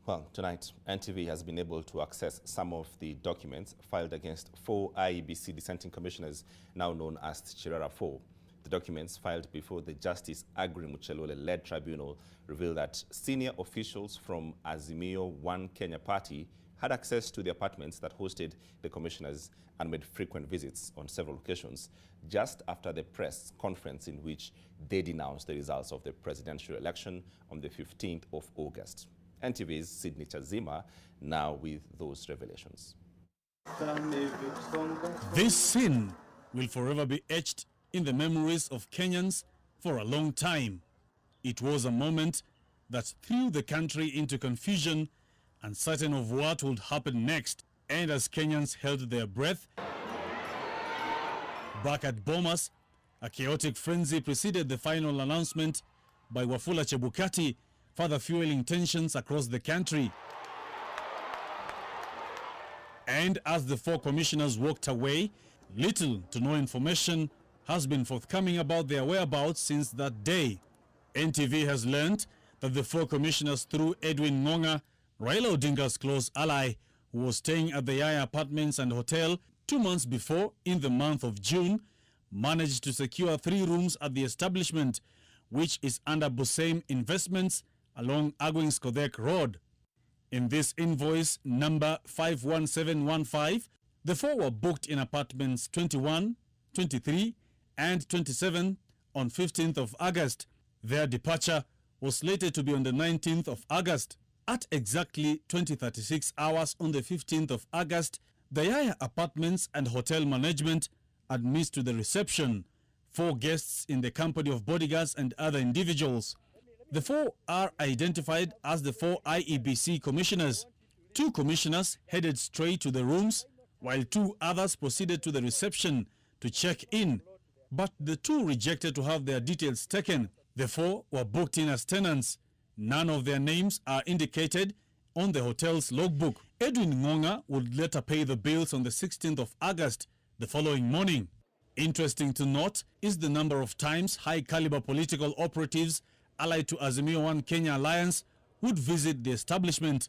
Well, tonight, NTV has been able to access some of the documents filed against 4 IEBC dissenting commissioners, now known as Cherera 4. The documents filed before the Justice Agri Muchelule-led tribunal reveal that senior officials from Azimio One Kenya Party had access to the apartments that hosted the commissioners and made frequent visits on several occasions, just after the press conference in which they denounced the results of the presidential election on the 15th of August. NTV's Sydney Chazima now with those revelations. This scene will forever be etched in the memories of Kenyans for a long time. It was a moment that threw the country into confusion, uncertain of what would happen next. And as Kenyans held their breath, back at Bomas, a chaotic frenzy preceded the final announcement by Wafula Chebukati, further fueling tensions across the country. And as the 4 commissioners walked away, little to no information has been forthcoming about their whereabouts since that day. NTV has learned that the 4 commissioners, through Edwin Ngonga, Raila Odinga's close ally, who was staying at the Yaya Apartments and Hotel 2 months before, in the month of June, managed to secure 3 rooms at the establishment, which is under Busaim Investments along Agwings-Kodhek Road. In this invoice number 51715, the 4 were booked in apartments 21, 23 and 27 on 15th of August. Their departure was slated to be on the 19th of August. At exactly 20:36 hours on the 15th of August, the Yaya Apartments and Hotel Management admits to the reception 4 guests in the company of bodyguards and other individuals. The 4 are identified as the 4 IEBC commissioners. 2 commissioners headed straight to the rooms, while 2 others proceeded to the reception to check in. But the 2 rejected to have their details taken. The 4 were booked in as tenants. None of their names are indicated on the hotel's logbook. Edwin Ngonga would later pay the bills on the 16th of August, the following morning. Interesting to note is the number of times high-caliber political operatives allied to Azimio One Kenya Alliance would visit the establishment.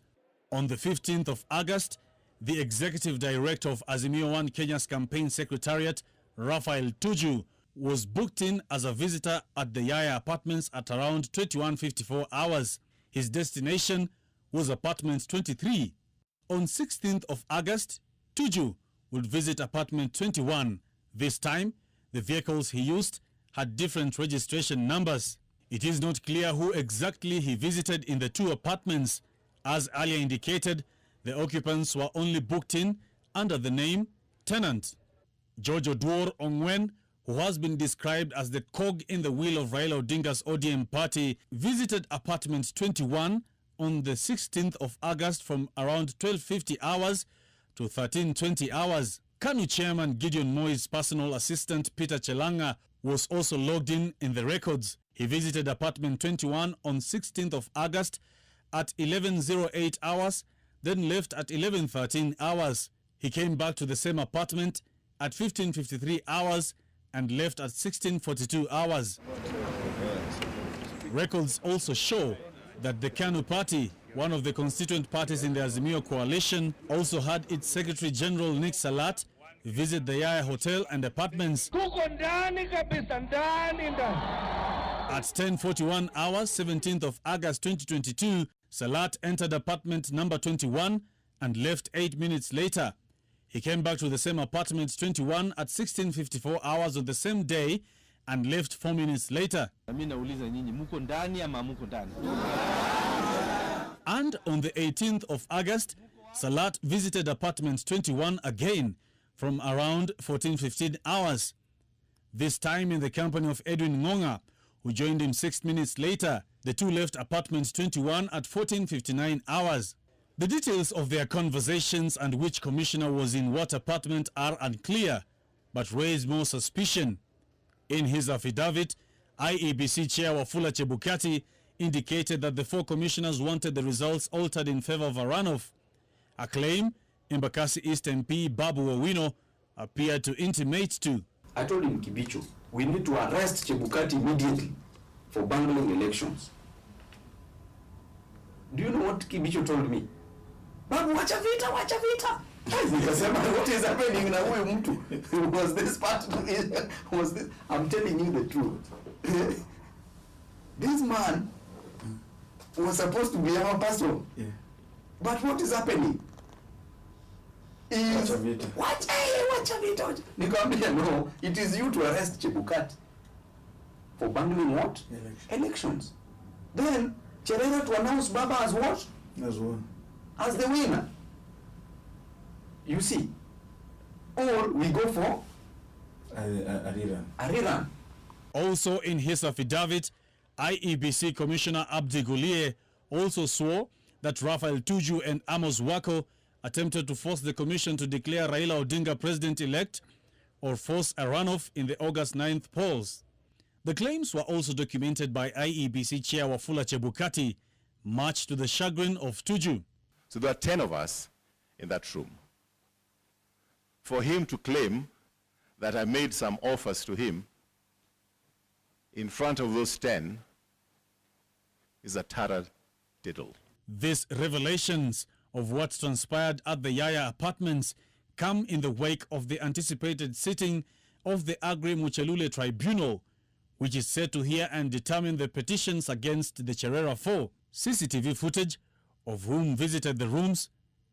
On the 15th of August, the executive director of Azimio One Kenya's campaign secretariat, Raphael Tuju, was booked in as a visitor at the Yaya Apartments at around 21:54 hours. His destination was apartment 23. On 16th of August, Tuju would visit apartment 21. This time, the vehicles he used had different registration numbers. It is not clear who exactly he visited in the 2 apartments. As earlier indicated, the occupants were only booked in under the name tenant. George Oduor Ongwen, who has been described as the cog in the wheel of Raila Odinga's ODM party, visited apartment 21 on the 16th of August from around 12:50 hours to 13:20 hours. KANU chairman Gideon Moi's personal assistant Peter Chelanga was also logged in the records. He visited apartment 21 on 16th of August at 11:08 hours, then left at 11:13 hours. He came back to the same apartment at 15:53 hours and left at 16:42 hours. Records also show that the KANU party, one of the constituent parties in the Azimio coalition, also had its Secretary General Nick Salat visit the Yaya Hotel and Apartments. At 10:41 hours, 17th of August 2022, Salat entered apartment number 21 and left 8 minutes later. He came back to the same apartment 21 at 16:54 hours on the same day and left 4 minutes later. And on the 18th of August, Salat visited apartment 21 again from around 14:15 hours. This time in the company of Edwin Ngonga, who joined him 6 minutes later. The 2 left apartment 21 at 14:59 hours. The details of their conversations and which commissioner was in what apartment are unclear, but raise more suspicion. In his affidavit, IEBC Chair Wafula Chebukati indicated that the 4 commissioners wanted the results altered in favor of a runoff, a claim Embakasi East MP Babu Owino appeared to intimate to. I told him, Kibicho, we need to arrest Chebukati immediately for bungling elections. Do you know what Kibicho told me. Babu, wacha vita, wacha vita. Nikasema, what is happening na huyu mtu? Was this part, was this, I'm telling you the truth. This man was supposed to be our pastor. Yeah. But what is happening? Is, wacha vita. Nikamwambia, no, it is you to arrest Chebukati for bungling what? Elections. Then, Cherera to announce Baba as what? As one. As the winner. You see, or we go for a rerun. Also in his affidavit, IEBC Commissioner Abdi Gulie also swore that Raphael Tuju and Amos Wako attempted to force the commission to declare Raila Odinga president-elect or force a runoff in the August 9th polls. The claims were also documented by IEBC Chair Wafula Chebukati, much to the chagrin of Tuju. So there are 10 of us in that room. For him to claim that I made some offers to him in front of those 10 is a taradiddle. These revelations of what transpired at the Yaya apartments come in the wake of the anticipated sitting of the Agri Muchelule Tribunal, which is set to hear and determine the petitions against the Cherera 4. CCTV footage of whom visited the rooms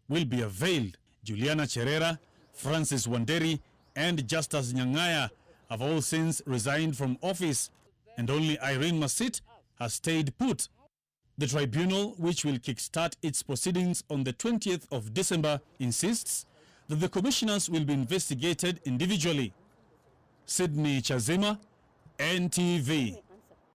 will be availed. Juliana Cherera, Francis Wanderi, and Justus Nyangaya have all since resigned from office, and only Irene Masit has stayed put. The tribunal, which will kickstart its proceedings on the 20th of December, insists that the commissioners will be investigated individually. Sydney Chazima, NTV.